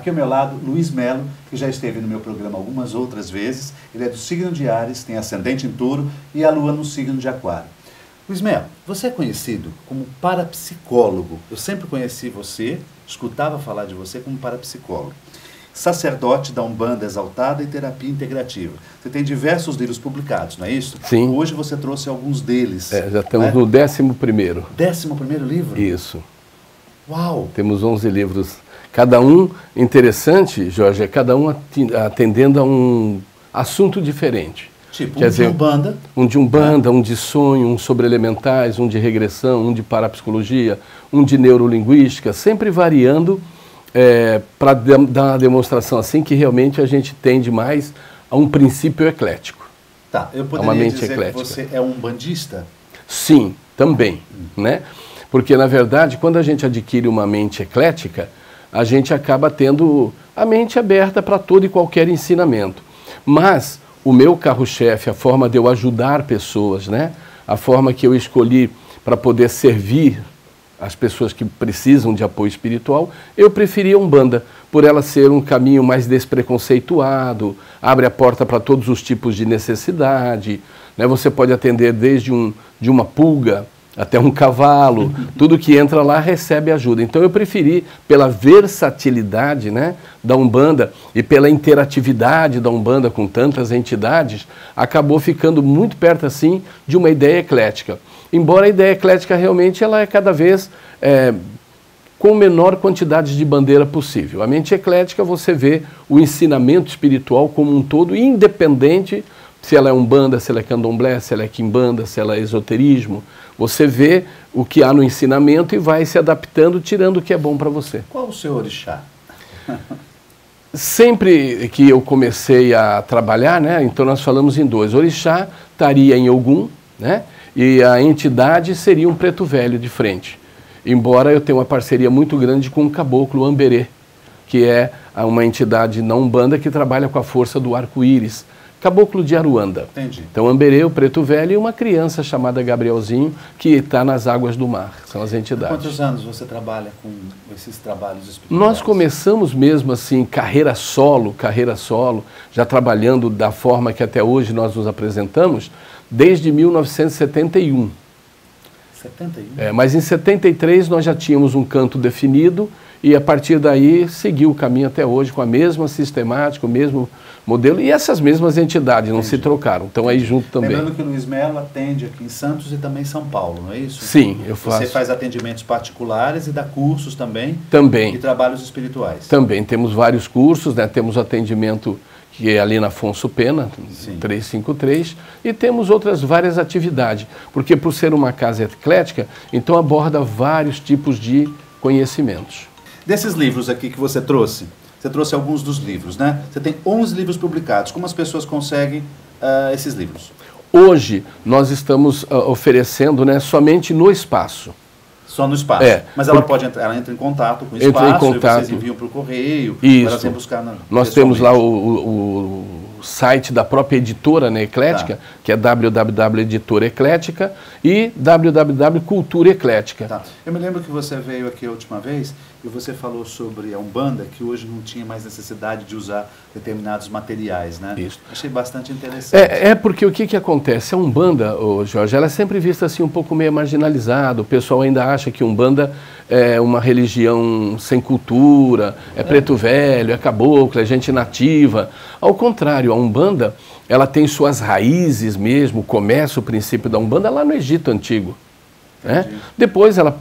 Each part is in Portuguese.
Aqui ao meu lado, Luiz Melo, que já esteve no meu programa algumas outras vezes. Ele é do signo de Áries, tem ascendente em Touro e a lua no signo de Aquário. Luiz Melo, você é conhecido como parapsicólogo. Eu sempre conheci você, escutava falar de você como parapsicólogo. Sacerdote da Umbanda Exaltada e Terapia Integrativa. Você tem diversos livros publicados, não é isso? Sim. Hoje você trouxe alguns deles. Já estamos no 11º. 11º livro? Isso. Uau! Temos 11 livros. Cada um interessante, Jorge, é cada um atendendo a um assunto diferente. Tipo, Quer dizer, de Umbanda. Um de Umbanda, um de sonho, um sobre elementais, um de regressão, um de parapsicologia, um de neurolinguística, sempre variando para dar uma demonstração assim que realmente a gente tende mais a um princípio eclético. Tá, eu poderia dizer eclética. Que você é um umbandista? Sim, também, né? Porque, na verdade, quando a gente adquire uma mente eclética, a gente acaba tendo a mente aberta para todo e qualquer ensinamento. Mas o meu carro-chefe, a forma de eu ajudar pessoas, né? A forma que eu escolhi para poder servir as pessoas que precisam de apoio espiritual, eu preferi a Umbanda, por ela ser um caminho mais despreconceituado, abre a porta para todos os tipos de necessidade, né? Você pode atender desde de uma pulga até um cavalo, tudo que entra lá recebe ajuda. Então eu preferi, pela versatilidade, né, da Umbanda e pela interatividade da Umbanda com tantas entidades, acabou ficando muito perto assim de uma ideia eclética. Embora a ideia eclética realmente ela é cada vez com menor quantidade de bandeira possível. A mente eclética você vê o ensinamento espiritual como um todo, independente se ela é Umbanda, se ela é Candomblé, se ela é Quimbanda, se ela é esoterismo. Você vê o que há no ensinamento e vai se adaptando, tirando o que é bom para você. Qual o seu orixá? Sempre que eu comecei a trabalhar, né, então nós falamos em dois. Orixá estaria em Ogum, né, e a entidade seria um preto velho de frente. Embora eu tenha uma parceria muito grande com o caboclo Amberê, que é uma entidade não Umbanda que trabalha com a força do arco-íris. Caboclo de Aruanda. Entendi. Então, Amberê, o preto velho, e uma criança chamada Gabrielzinho, que está nas águas do mar. São as entidades. Quantos anos você trabalha com esses trabalhos espirituais? Nós começamos mesmo assim, carreira solo, já trabalhando da forma que até hoje nós nos apresentamos, desde 1971. 71? Mas em 73 nós já tínhamos um canto definido e a partir daí seguiu o caminho até hoje com a mesma sistemática, o mesmo modelo e essas mesmas entidades não se trocaram, estão aí junto também. Lembrando que o Luiz Melo atende aqui em Santos e também em São Paulo, não é isso? Sim, eu faço. Você faz atendimentos particulares e dá cursos também? Também. E trabalhos espirituais? Também, temos vários cursos, né? Temos atendimento que é ali na Afonso Pena, sim, 353, e temos outras várias atividades, porque por ser uma casa eclética, então aborda vários tipos de conhecimentos. Desses livros aqui que você trouxe alguns dos livros, né? Você tem 11 livros publicados. Como as pessoas conseguem esses livros? Hoje, nós estamos oferecendo, né, somente no espaço. Só no espaço? Mas ela pode entrar, ela entra em contato com o espaço, e vocês enviam para o correio, elas vêm buscar nós temos lá o site da própria editora, né, Eclética, que é www.editoraeclética e www.culturaeclética. Tá. Eu me lembro que você veio aqui a última vez e você falou sobre a Umbanda, que hoje não tinha mais necessidade de usar determinados materiais, né? Isso. Achei bastante interessante. Porque o que acontece? A Umbanda, Jorge, ela é sempre vista assim um pouco meio marginalizada. O pessoal ainda acha que Umbanda é uma religião sem cultura, é preto velho, é caboclo, é gente nativa. Ao contrário, a Umbanda, ela tem suas raízes mesmo, começa o princípio da Umbanda lá no Egito Antigo. Né? Depois ela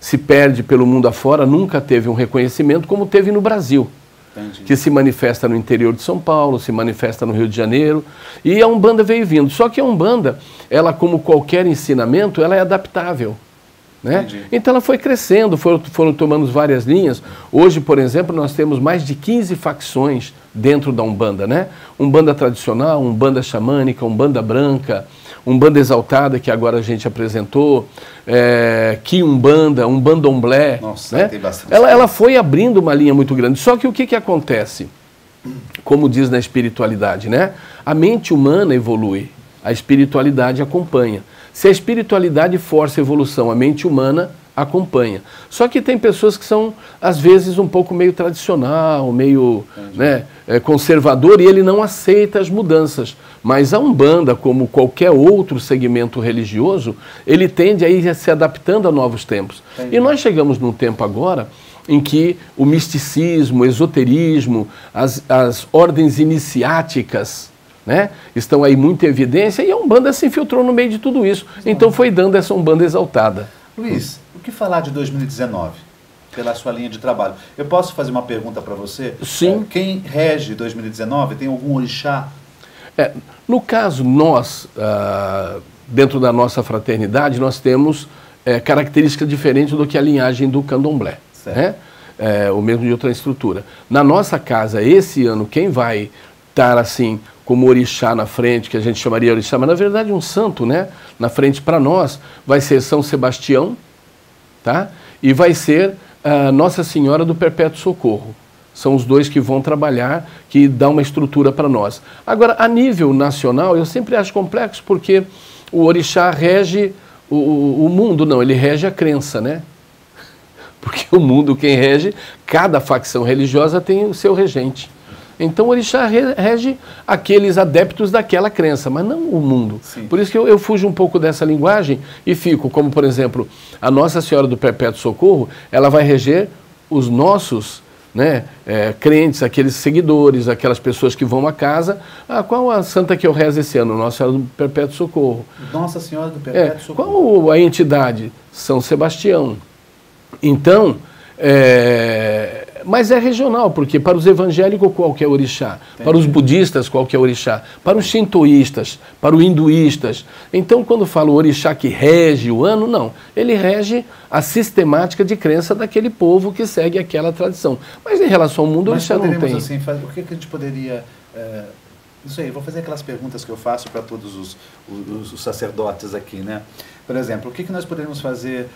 se perde pelo mundo afora, nunca teve um reconhecimento como teve no Brasil. Entendi. Que se manifesta no interior de São Paulo, se manifesta no Rio de Janeiro, e a Umbanda veio vindo. Só que a Umbanda, ela como qualquer ensinamento, ela é adaptável. Né? Então ela foi crescendo, foram tomando várias linhas. Hoje, por exemplo, nós temos mais de 15 facções dentro da Umbanda, né? Umbanda tradicional, Umbanda xamânica, Umbanda branca, Umbanda exaltada, que agora a gente apresentou, Quiumbanda, Umbandomblé. Nossa, né? Tem bastante. Ela foi abrindo uma linha muito grande. Só que o que acontece? Como diz na espiritualidade, né? A mente humana evolui, a espiritualidade acompanha. Se a espiritualidade força a evolução, a mente humana acompanha. Só que tem pessoas que são, às vezes, um pouco meio tradicional, meio conservador, e ele não aceita as mudanças. Mas a Umbanda, como qualquer outro segmento religioso, ele tende a ir se adaptando a novos tempos. E nós chegamos num tempo agora em que o misticismo, o esoterismo, as ordens iniciáticas, né, estão aí muito em evidência, e a Umbanda se infiltrou no meio de tudo isso. Então foi dando essa Umbanda exaltada. Luiz, o que falar de 2019, pela sua linha de trabalho? Eu posso fazer uma pergunta para você? Sim. Quem rege 2019? Tem algum orixá? No caso, nós, dentro da nossa fraternidade, nós temos características diferentes do que a linhagem do candomblé. Né? Ou mesmo de outra estrutura. Na nossa casa, esse ano, quem vai estar assim, como orixá na frente, que a gente chamaria orixá, mas na verdade um santo, né, na frente para nós, vai ser São Sebastião, tá? E vai ser Nossa Senhora do Perpétuo Socorro. São os dois que vão trabalhar, que dão uma estrutura para nós. Agora, a nível nacional, eu sempre acho complexo, porque o orixá rege o mundo, não, ele rege a crença, né? Porque o mundo, quem rege, cada facção religiosa tem o seu regente. Então o orixá rege aqueles adeptos daquela crença, mas não o mundo. Sim. Por isso que eu fujo um pouco dessa linguagem e fico, como por exemplo, a Nossa Senhora do Perpétuo Socorro, ela vai reger os nossos, né, crentes, aqueles seguidores, aquelas pessoas que vão à casa. Qual a santa que eu rezo esse ano? Nossa Senhora do Perpétuo Socorro. Nossa Senhora do Perpétuo Socorro. Qual a entidade? São Sebastião. Então, mas é regional, porque para os evangélicos qual que é o orixá? Entendi. Para os budistas qual que é o orixá? Para os shintoístas, para os hinduístas. Então, quando falo o orixá que rege o ano, não. Ele rege a sistemática de crença daquele povo que segue aquela tradição. Mas em relação ao mundo, o orixá não tem. Assim, o que a gente poderia... Isso aí, vou fazer aquelas perguntas que eu faço para todos os sacerdotes aqui, né? Por exemplo, o que nós poderíamos fazer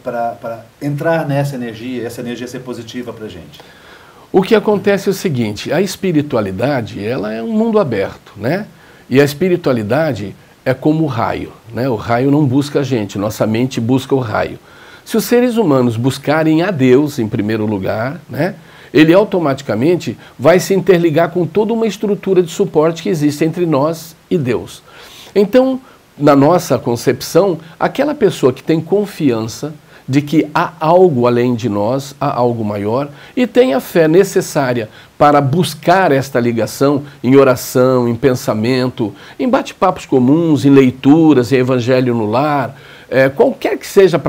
para entrar nessa energia, essa energia ser positiva para a gente? O que acontece é o seguinte, a espiritualidade, ela é um mundo aberto, né? E a espiritualidade é como o raio, né? O raio não busca a gente, nossa mente busca o raio. Se os seres humanos buscarem a Deus, em primeiro lugar, né? Ele automaticamente vai se interligar com toda uma estrutura de suporte que existe entre nós e Deus. Então, na nossa concepção, aquela pessoa que tem confiança de que há algo além de nós, há algo maior, e tem a fé necessária para buscar esta ligação em oração, em pensamento, em bate-papos comuns, em leituras, em evangelho no lar, qualquer que seja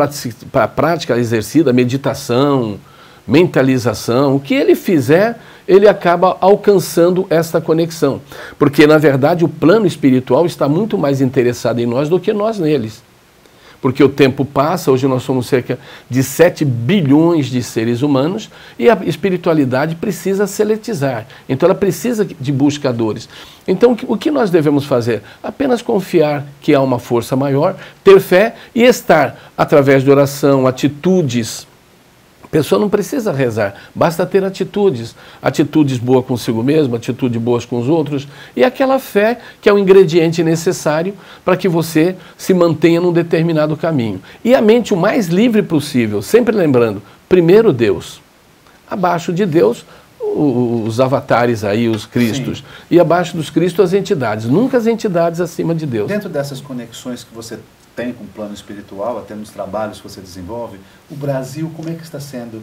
a prática exercida, meditação, mentalização, o que ele fizer, ele acaba alcançando esta conexão. Porque, na verdade, o plano espiritual está muito mais interessado em nós do que nós neles. Porque o tempo passa, hoje nós somos cerca de 7 bilhões de seres humanos e a espiritualidade precisa seletizar. Então ela precisa de buscadores. Então o que nós devemos fazer? Apenas confiar que há uma força maior, ter fé e estar, através de oração, atitudes. A pessoa não precisa rezar, basta ter atitudes boas consigo mesmo, atitudes boas com os outros, e aquela fé que é o ingrediente necessário para que você se mantenha num determinado caminho. E a mente o mais livre possível, sempre lembrando, primeiro Deus, abaixo de Deus os avatares aí, os cristos, sim, e abaixo dos cristos as entidades, nunca as entidades acima de Deus. Dentro dessas conexões que você tem com o plano espiritual, até nos trabalhos que você desenvolve, o Brasil, como é que está sendo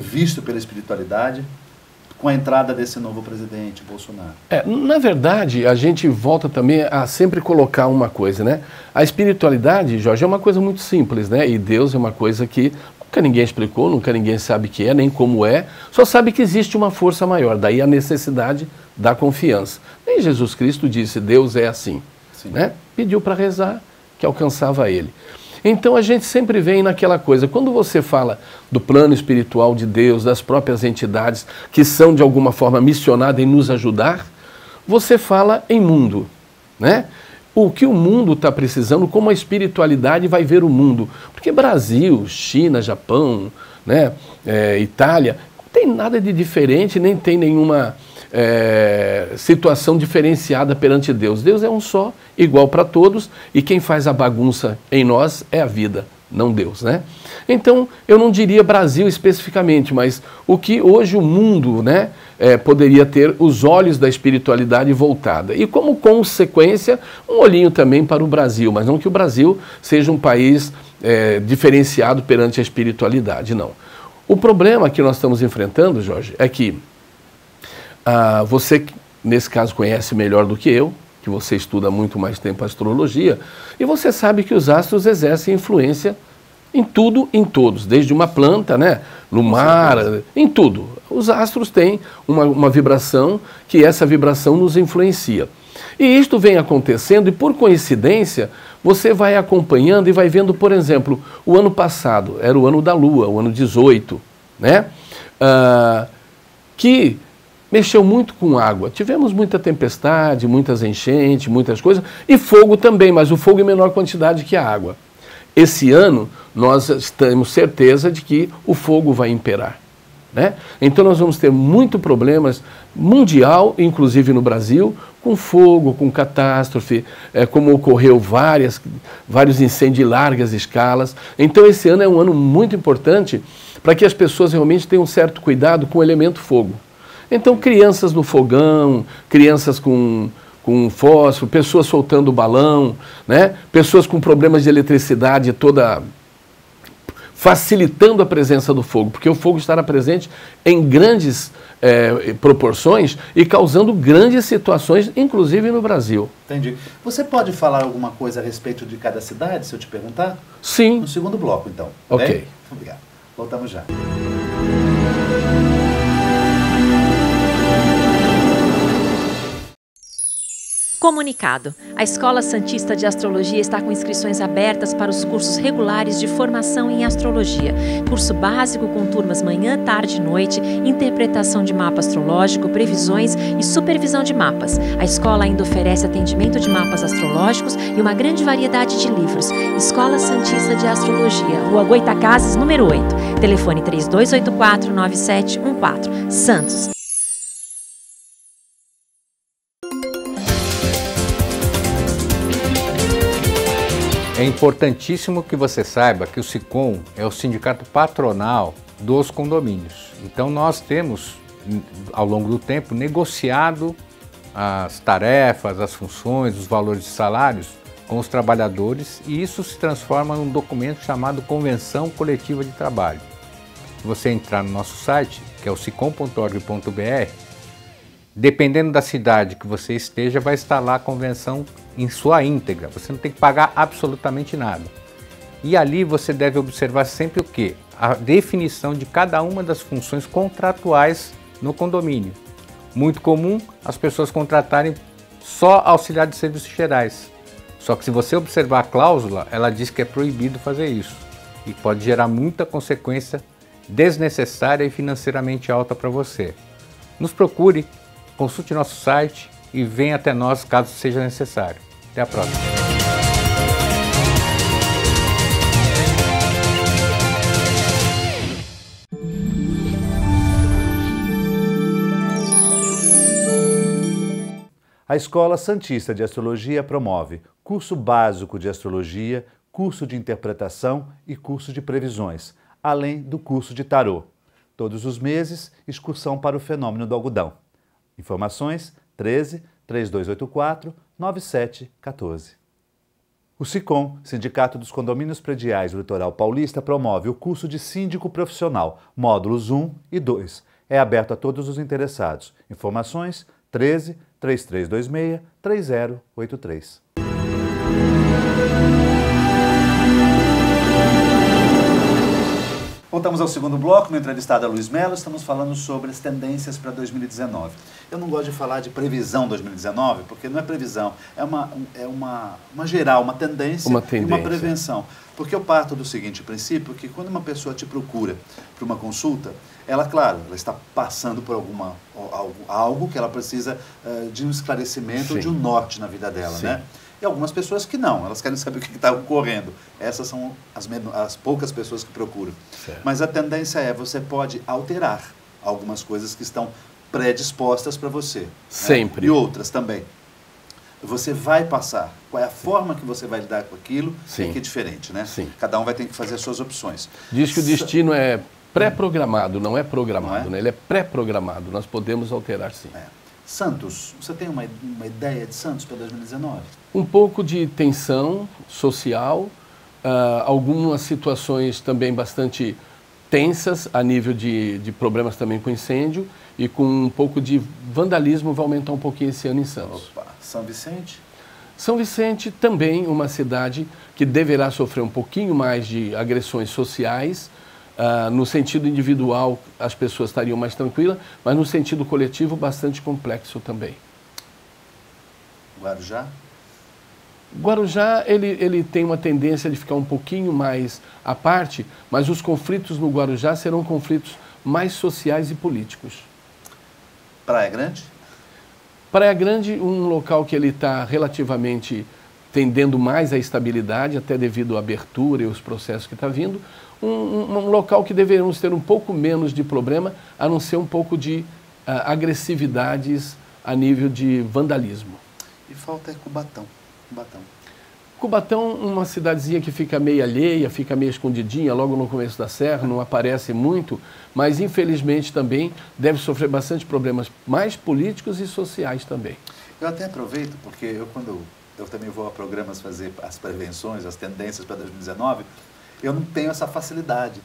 visto pela espiritualidade com a entrada desse novo presidente, Bolsonaro? Na verdade, a gente volta também a sempre colocar uma coisa, né? A espiritualidade, Jorge, é uma coisa muito simples, né? E Deus é uma coisa que nunca ninguém explicou, nunca ninguém sabe o que é, nem como é, só sabe que existe uma força maior, daí a necessidade da confiança. Nem Jesus Cristo disse, Deus é assim, né? Pediu para rezar, que alcançava ele. Então a gente sempre vem naquela coisa, quando você fala do plano espiritual de Deus, das próprias entidades que são de alguma forma missionadas em nos ajudar, você fala em mundo, né? O que o mundo está precisando, como a espiritualidade vai ver o mundo. Porque Brasil, China, Japão, né, Itália, não tem nada de diferente, nem tem nenhuma situação diferenciada perante Deus. Deus é um só, igual para todos, e quem faz a bagunça em nós é a vida. não Deus, né? Então, eu não diria Brasil especificamente, mas o que hoje o mundo, né, poderia ter os olhos da espiritualidade voltada. E como consequência, um olhinho também para o Brasil, mas não que o Brasil seja um país diferenciado perante a espiritualidade, não. O problema que nós estamos enfrentando, Jorge, é que você, nesse caso, conhece melhor do que eu, que você estuda muito mais tempo a astrologia, e você sabe que os astros exercem influência em tudo, em todos, desde uma planta, né, no mar, em tudo. Os astros têm uma vibração, que essa vibração nos influencia. E isto vem acontecendo, e por coincidência, você vai acompanhando e vai vendo, por exemplo, o ano passado, era o ano da Lua, o ano 18, né, que mexeu muito com água. Tivemos muita tempestade, muitas enchentes, muitas coisas, e fogo também, mas o fogo em menor quantidade que a água. Esse ano, nós temos certeza de que o fogo vai imperar, né? Então, nós vamos ter muitos problemas mundial, inclusive no Brasil, com fogo, com catástrofe, como ocorreu vários incêndios em largas escalas. Então, esse ano é um ano muito importante para que as pessoas realmente tenham um certo cuidado com o elemento fogo. Então, crianças no fogão, crianças com fósforo, pessoas soltando balão, né? Pessoas com problemas de eletricidade toda facilitando a presença do fogo, porque o fogo estará presente em grandes proporções e causando grandes situações, inclusive no Brasil. Entendi. Você pode falar alguma coisa a respeito de cada cidade, se eu te perguntar? Sim. No segundo bloco, então. Ok. Bem? Obrigado. Voltamos já. Comunicado. A Escola Santista de Astrologia está com inscrições abertas para os cursos regulares de formação em astrologia. Curso básico com turmas manhã, tarde e noite, interpretação de mapa astrológico, previsões e supervisão de mapas. A escola ainda oferece atendimento de mapas astrológicos e uma grande variedade de livros. Escola Santista de Astrologia, Rua Goitacazes, número 8. Telefone 3284-9714. Santos. É importantíssimo que você saiba que o SICOM é o sindicato patronal dos condomínios. Então nós temos, ao longo do tempo, negociado as tarefas, as funções, os valores de salários com os trabalhadores e isso se transforma num documento chamado Convenção Coletiva de Trabalho. Se você entrar no nosso site, que é o sicom.org.br, dependendo da cidade que você esteja, vai estar lá a convenção em sua íntegra. Você não tem que pagar absolutamente nada. E ali você deve observar sempre o quê? A definição de cada uma das funções contratuais no condomínio. Muito comum as pessoas contratarem só auxiliar de serviços gerais. Só que se você observar a cláusula, ela diz que é proibido fazer isso. E pode gerar muita consequência desnecessária e financeiramente alta para você. Nos procure, consulte nosso site e venha até nós caso seja necessário. Até a próxima. A Escola Santista de Astrologia promove curso básico de astrologia, curso de interpretação e curso de previsões, além do curso de tarô. Todos os meses, excursão para o fenômeno do algodão. Informações 13 3284 9714. O SICOM, Sindicato dos Condomínios Prediais do Litoral Paulista, promove o curso de Síndico Profissional, módulos 1 e 2. É aberto a todos os interessados. Informações 13 3326 3083. Voltamos ao segundo bloco, meu entrevistado é Luiz Melo, estamos falando sobre as tendências para 2019. Eu não gosto de falar de previsão 2019, porque não é previsão, é uma geral, uma tendência e uma prevenção. Porque eu parto do seguinte princípio, que quando uma pessoa te procura para uma consulta, ela, claro, ela está passando por algo que ela precisa de um esclarecimento, de um norte na vida dela, né? E algumas pessoas que não, elas querem saber o que está ocorrendo. Essas são as poucas pessoas que procuram. Certo. Mas a tendência você pode alterar algumas coisas que estão predispostas para você. Sempre. Né? E outras também. você vai passar, qual é a forma que você vai lidar com aquilo, Sim. é que é diferente, né? Sim. Cada um vai ter que fazer as suas opções. Diz que o destino é pré-programado, não é programado, Não é? né? Ele é pré-programado, nós podemos alterar sim. É. Santos, você tem uma ideia de Santos para 2019? Um pouco de tensão social, algumas situações também bastante tensas a nível de problemas também com incêndio e com um pouco de vandalismo vai aumentar um pouquinho esse ano em Santos. Opa, São Vicente? São Vicente também uma cidade que deverá sofrer um pouquinho mais de agressões sociais. No sentido individual, as pessoas estariam mais tranquilas, mas no sentido coletivo, bastante complexo também. Guarujá? Guarujá, ele tem uma tendência de ficar um pouquinho mais à parte, mas os conflitos no Guarujá serão conflitos mais sociais e políticos. Praia Grande? Praia Grande, um local que ele está relativamente tendendo mais à estabilidade, até devido à abertura e os processos que está vindo. Um local que deveríamos ter um pouco menos de problema, a não ser um pouco de agressividades a nível de vandalismo. E falta Cubatão. Cubatão, uma cidadezinha que fica meio alheia, fica meio escondidinha, logo no começo da serra, não aparece muito, mas infelizmente também deve sofrer bastante problemas mais políticos e sociais também. Eu até aproveito, porque quando eu também vou a programas fazer as prevenções, as tendências para 2019, eu não tenho essa facilidade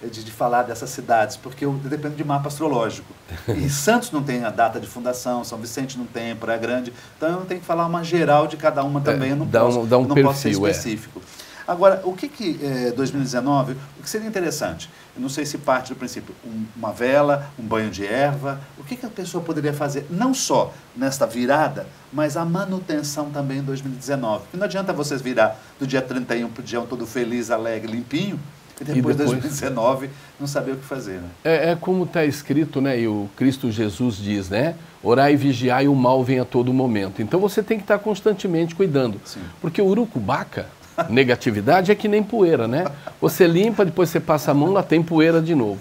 de falar dessas cidades, porque eu dependo de mapa astrológico. E Santos não tem a data de fundação, São Vicente não tem, Praia Grande, então eu não tenho que falar uma geral de cada uma também, eu não posso ser específico. Agora, o que 2019, o que seria interessante? Eu não sei se parte do princípio, uma vela, um banho de erva, o que a pessoa poderia fazer, não só nesta virada, mas a manutenção também em 2019. Porque não adianta vocês virar do dia 31 para o dia todo feliz, alegre, limpinho, e depois 2019 não saber o que fazer, né? É como está escrito, né? E o Cristo Jesus diz, né? Orai e vigiai, o mal vem a todo momento. Então você tem que estar constantemente cuidando. Sim. Porque o urucubaca, negatividade, é que nem poeira, né? Você limpa, depois você passa a mão, lá tem poeira de novo.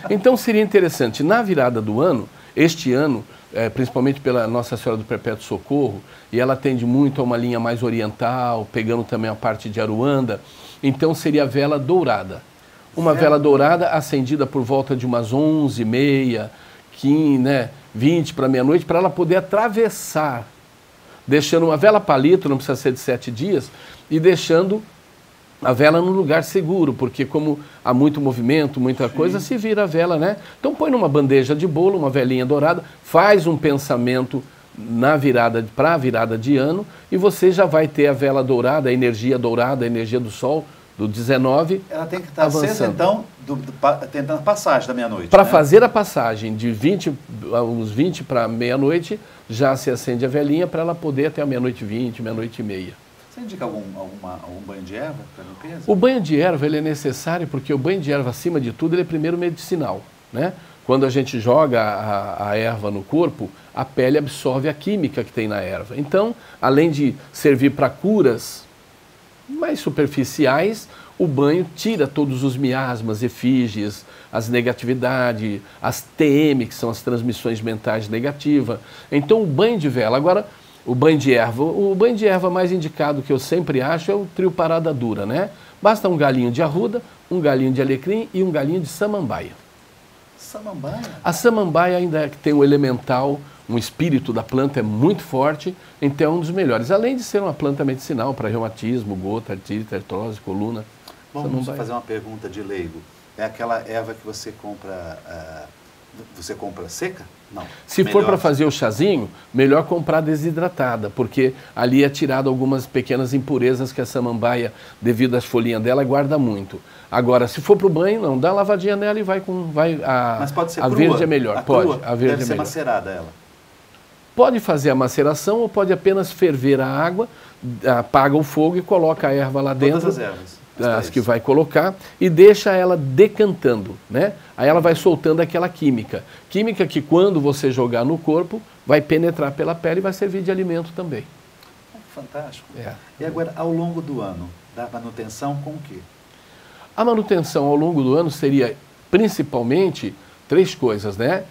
Então seria interessante, na virada do ano, este ano, principalmente pela Nossa Senhora do Perpétuo Socorro, e ela atende muito a uma linha mais oriental, pegando também a parte de Aruanda, então seria a vela dourada. Uma vela dourada acendida por volta de umas 11h30, 15, né, 20 para meia-noite, para ela poder atravessar, deixando uma vela palito, não precisa ser de 7 dias, e deixando a vela num lugar seguro, porque como há muito movimento, muita coisa, se vira a vela, né? Então põe numa bandeja de bolo, uma velinha dourada, faz um pensamento para a virada de ano, e você já vai ter a vela dourada, a energia do sol, do 19. Ela tem que estar acesa, então, tentando a passagem da meia-noite. Para né? fazer a passagem de uns 20 para meia-noite, já se acende a velinha para ela poder até a meia-noite 20, meia-noite e meia. Você indica algum banho de erva para limpeza? O banho de erva ele é necessário porque o banho de erva, acima de tudo, ele é primeiro medicinal, né? Quando a gente joga a erva no corpo, a pele absorve a química que tem na erva. Então, além de servir para curas mais superficiais, o banho tira todos os miasmas, efígies, as negatividades, as TM, que são as transmissões mentais negativas. Então, o banho de vela. Agora, o banho de erva mais indicado que eu sempre acho é o trio parada dura, né? Basta um galinho de arruda, um galinho de alecrim e um galinho de samambaia. Samambaia? A samambaia ainda tem um elemental, um espírito da planta é muito forte, então é um dos melhores. Além de ser uma planta medicinal para reumatismo, gota, artrite, artrose, coluna. Vamos fazer uma pergunta de leigo. É aquela erva que você compra seca? Não. Se for para fazer o chazinho, melhor comprar desidratada, porque ali é tirado algumas pequenas impurezas que a samambaia, devido às folhinhas dela, guarda muito. Agora, se for para o banho, não, dá uma lavadinha nela e Mas pode ser a crua? verde é melhor. Pode, a verde deve ser macerada ela. Pode fazer a maceração ou pode apenas ferver a água, apaga o fogo e coloca a erva lá dentro. Todas as ervas. As que vai colocar e deixa ela decantando, né? Aí ela vai soltando aquela química. Química que quando você jogar no corpo, vai penetrar pela pele e vai servir de alimento também. Fantástico. É. E agora, ao longo do ano, da manutenção com o quê? A manutenção ao longo do ano seria principalmente 3 coisas, né?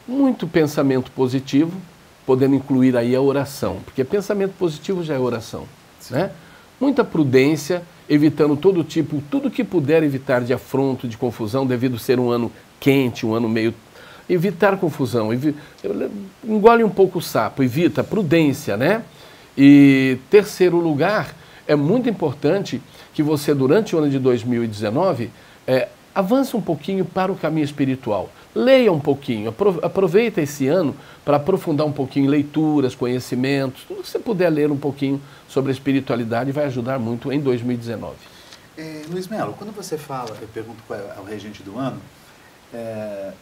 Muito pensamento positivo, podendo incluir aí a oração, porque pensamento positivo já é oração, né? Muita prudência, evitando tudo que puder evitar de afronto, de confusão, devido ser um ano quente, um ano meio... Evitar confusão, engole um pouco o sapo, evita, prudência, né? E terceiro lugar, é muito importante que você, durante o ano de 2019, avance um pouquinho para o caminho espiritual. Leia um pouquinho, aproveita esse ano para aprofundar um pouquinho em leituras, conhecimentos, tudo que você puder ler um pouquinho sobre a espiritualidade vai ajudar muito em 2019. Luiz Melo, quando você fala, eu pergunto qual é o regente do ano,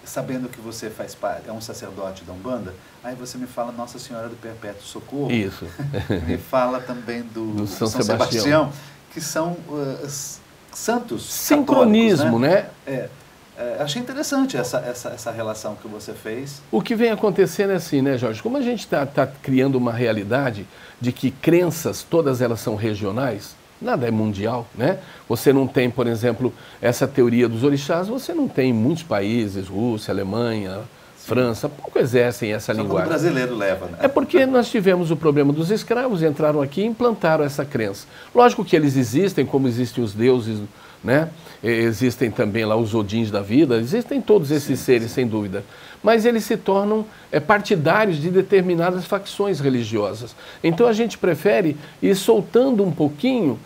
sabendo que você faz parte, é um sacerdote da Umbanda, aí você me fala Nossa Senhora do Perpétuo Socorro. Isso. Me fala também do São Sebastião, que são santos sincronismo, católicos, né? Achei interessante essa relação que você fez. O que vem acontecendo é assim, né, Jorge? Como a gente está criando uma realidade de que crenças, todas elas são regionais, nada é mundial, né? Você não tem, por exemplo, essa teoria dos orixás, você não tem em muitos países, Rússia, Alemanha, França, pouco exercem essa linguagem. Como o brasileiro leva, né? É porque nós tivemos o problema dos escravos, entraram aqui e implantaram essa crença. Lógico que eles existem, como existem os deuses, né? Existem também lá os odins da vida, existem todos esses seres, sem dúvida. Mas eles se tornam partidários de determinadas facções religiosas. Então a gente prefere ir soltando um pouquinho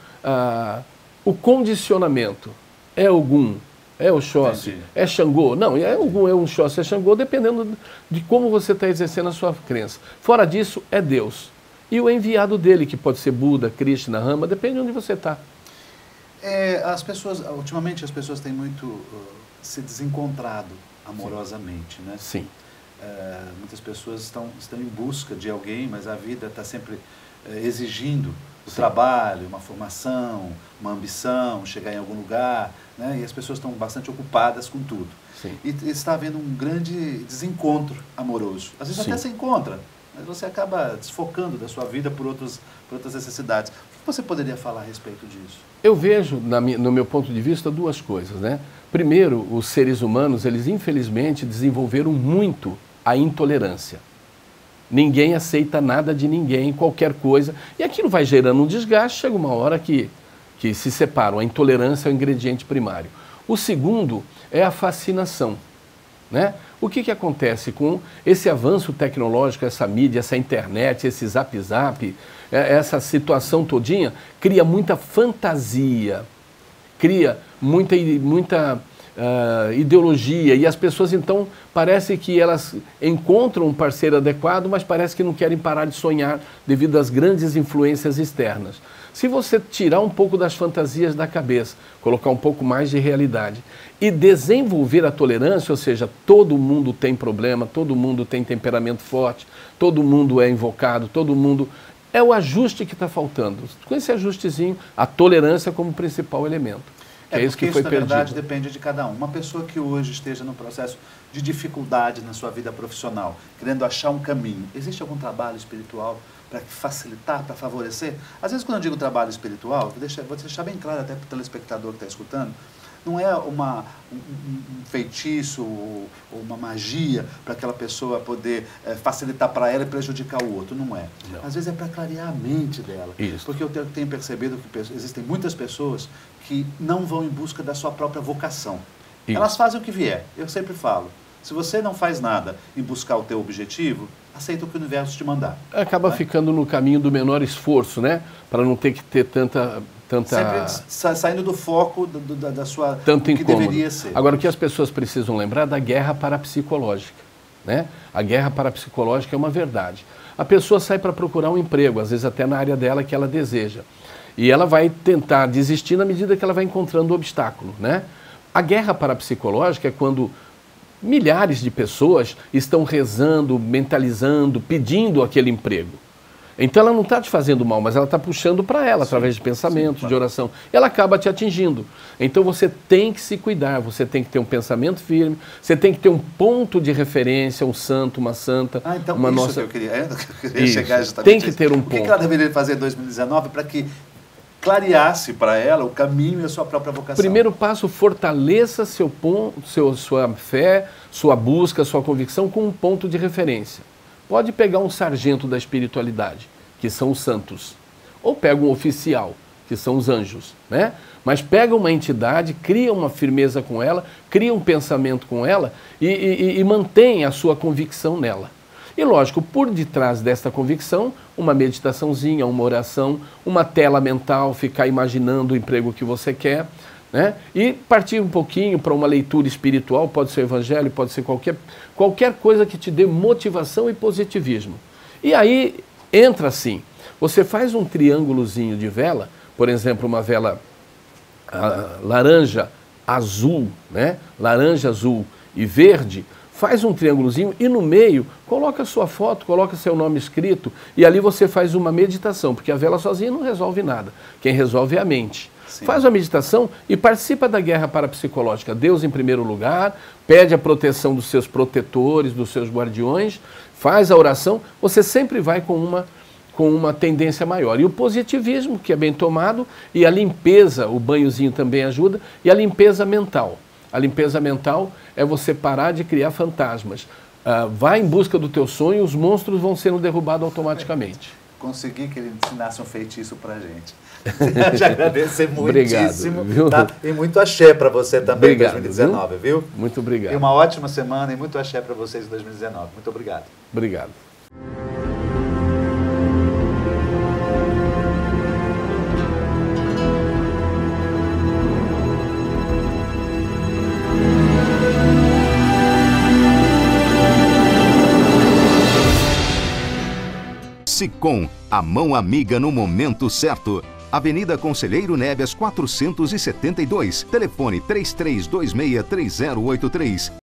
o condicionamento. É Ogum, é Oxóssi, é Xangô. Não, é Ogum, é Oxóssi, é Xangô, dependendo de como você está exercendo a sua crença. Fora disso, é Deus. E o enviado dele, que pode ser Buda, Krishna, Rama, depende de onde você está. Ultimamente as pessoas têm muito se desencontrado amorosamente, né? Sim. Muitas pessoas estão em busca de alguém, mas a vida está sempre exigindo o trabalho, uma formação, uma ambição, chegar em algum lugar, né? E as pessoas estão bastante ocupadas com tudo. Sim. E está havendo um grande desencontro amoroso. Às vezes até se encontra, mas você acaba desfocando da sua vida por outras necessidades. O que você poderia falar a respeito disso? Eu vejo, no meu ponto de vista, duas coisas, né? Primeiro, os seres humanos, eles infelizmente desenvolveram muito a intolerância. Ninguém aceita nada de ninguém, qualquer coisa, e aquilo vai gerando um desgaste, chega uma hora que se separam. A intolerância é o ingrediente primário. O segundo é a fascinação, né? O que acontece com esse avanço tecnológico, essa mídia, essa internet, esse zap-zap, essa situação todinha, cria muita fantasia, cria muita ideologia, e as pessoas então parece que elas encontram um parceiro adequado, mas parece que não querem parar de sonhar devido às grandes influências externas. Se você tirar um pouco das fantasias da cabeça, colocar um pouco mais de realidade e desenvolver a tolerância, ou seja, todo mundo tem problema, todo mundo tem temperamento forte, todo mundo é invocado, todo mundo... É o ajuste que está faltando. Com esse ajustezinho, a tolerância como principal elemento. É isso que foi perdido. Na verdade, depende de cada um. Uma pessoa que hoje esteja num processo de dificuldade na sua vida profissional, querendo achar um caminho, existe algum trabalho espiritual para facilitar, para favorecer? Às vezes, quando eu digo trabalho espiritual, vou deixar bem claro até para o telespectador que está escutando, não é um feitiço ou uma magia para aquela pessoa poder facilitar para ela e prejudicar o outro, não é. Não. Às vezes é para clarear a mente dela. Isso. Porque eu tenho percebido que existem muitas pessoas que não vão em busca da sua própria vocação. Isso. Elas fazem o que vier. Eu sempre falo, se você não faz nada em buscar o teu objetivo, aceita o que o universo te mandar. Acaba ficando no caminho do menor esforço, né? Para não ter que ter tanta... Sempre saindo do foco da sua... Tanto do que incômodo. deveria ser. Agora, o que as pessoas precisam lembrar é da guerra parapsicológica, né? A guerra parapsicológica é uma verdade. A pessoa sai para procurar um emprego, às vezes até na área dela que ela deseja. E ela vai tentar desistir na medida que ela vai encontrando o obstáculo, né? A guerra parapsicológica é quando milhares de pessoas estão rezando, mentalizando, pedindo aquele emprego. Então ela não está te fazendo mal, mas ela está puxando para ela, através de pensamentos, de oração. E ela acaba te atingindo. Então você tem que se cuidar, você tem que ter um pensamento firme, você tem que ter um ponto de referência, um santo, uma santa, então uma isso nossa... que eu queria chegar justamente. Tem que ter um ponto. O que ela deveria fazer em 2019 para que clareasse para ela o caminho e a sua própria vocação? Primeiro passo, fortaleça sua fé, sua busca, sua convicção com um ponto de referência. Pode pegar um sargento da espiritualidade, que são os santos, ou pega um oficial, que são os anjos, né? Mas pega uma entidade, cria uma firmeza com ela, cria um pensamento com ela e mantém a sua convicção nela. E lógico, por detrás desta convicção, uma meditaçãozinha, uma oração, uma tela mental, ficar imaginando o emprego que você quer, né? E partir um pouquinho para uma leitura espiritual, pode ser evangelho, pode ser qualquer coisa que te dê motivação e positivismo. E aí entra assim, você faz um triângulozinho de vela, por exemplo, uma vela laranja, azul, né? Laranja, azul e verde, faz um triângulozinho e no meio coloca a sua foto, coloca seu nome escrito e ali você faz uma meditação, porque a vela sozinha não resolve nada, quem resolve é a mente. Sim. Faz a meditação e participa da guerra parapsicológica. Deus em primeiro lugar, pede a proteção dos seus protetores, dos seus guardiões, faz a oração, você sempre vai com uma tendência maior. E o positivismo, que é bem tomado, e a limpeza, o banhozinho também ajuda, e a limpeza mental. A limpeza mental é você parar de criar fantasmas. Vai em busca do teu sonho, os monstros vão sendo derrubados automaticamente. Consegui que ele ensinasse um feitiço pra gente. Te agradecer muitíssimo. Obrigado, tá? E muito axé para você também em 2019, viu? Muito obrigado. E uma ótima semana e muito axé para vocês em 2019. Muito obrigado. Obrigado. Sicom, a mão amiga no momento certo. Avenida Conselheiro Nebias 472, telefone 33263083.